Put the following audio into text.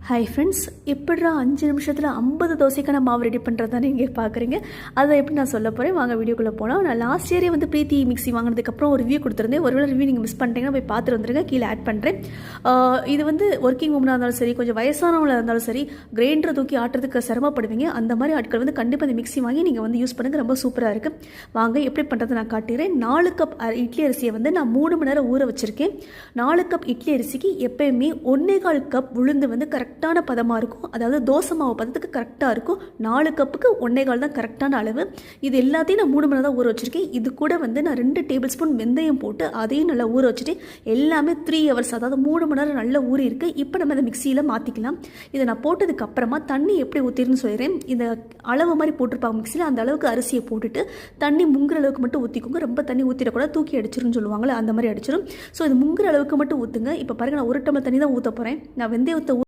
Hi friends, எப்படிடா 5 நிமிஷத்தில் 50 தோசைக்கான மாவு ரெடி பண்ணுறதானே இங்கே பார்க்குறீங்க. அதை எப்படி நான் சொல்ல போகிறேன், வாங்க வீடியோக்குள்ளே போகலாம். நான் லாஸ்ட் இயரே வந்து பிரீத்தி மிக்ஸி வாங்கினதுக்கப்புறம் ஒரு ரிவ்யூ கொடுத்துருந்தேன். ஒருவேளை ரிவ்யூ நீங்கள் மிஸ் பண்ணிட்டீங்கன்னா போய் பார்த்துட்டு வந்துருங்க, கீழே ஆட் பண்ணுறேன். இது வந்து ஒர்க்கிங் உமனாக இருந்தாலும் சரி, கொஞ்சம் வயசானவங்களாக இருந்தாலும் சரி, கிரைண்டரை தூக்கி ஆட்டுறதுக்கு சிரமப்படுவீங்க. அந்த மாதிரி ஆட்கள் வந்து கண்டிப்பாக இந்த மிக்ஸி வாங்கி நீங்கள் வந்து யூஸ் பண்ணுங்கள், ரொம்ப சூப்பராக இருக்குது. வாங்க எப்படி பண்ணுறது நான் காட்டுகிறேன். 4 கப் இட்லி அரிசியை வந்து நான் 3 மணி நேரம் ஊற வச்சுருக்கேன். 4 கப் இட்லி அரிசிக்கு எப்போயுமே 1.25 கப் உளுந்து வந்து கரெக்டான பதமாக இருக்கும். அதாவது தோசை மாவு பதத்துக்கு கரெக்டாக இருக்கும். 4 கப்புக்கு 1.25 தான் கரெக்டான அளவு. இது எல்லாத்தையும் நான் 3 மணி நேரம் தான் ஊற வச்சுருக்கேன். இது கூட வந்து நான் 2 டேபிள் ஸ்பூன் வெந்தயம் போட்டு அதையும் நல்லா ஊற வச்சுட்டு எல்லாமே 3 ஹவர்ஸ், அதாவது 3 மணி நேரம் நல்லா ஊறி இருக்குது. இப்போ நம்ம இந்த மிக்சியில் மாற்றிக்கலாம். இதை நான் போட்டதுக்கு அப்புறமா தண்ணி எப்படி ஊற்றிருன்னு சொல்லிடுறேன். இந்த அளவு மாதிரி போட்டிருப்பாங்க மிக்சியில், அந்த அளவுக்கு அரிசியை போட்டுட்டு தண்ணி முங்குற அளவுக்கு மட்டும் ஊற்றிக்கோங்க. ரொம்ப தண்ணி ஊற்றிடக்கூடாது, தூக்கி அடிச்சிருன்னு சொல்லுவாங்களே அந்த மாதிரி அடிச்சிடும். ஸோ இது முங்குற அளவுக்கு மட்டும் ஊற்றுங்க. இப்போ பாருங்கள், நான் 1 டம்ளர் தண்ணி தான் ஊற்ற போகிறேன். நான் வெந்தயத்தை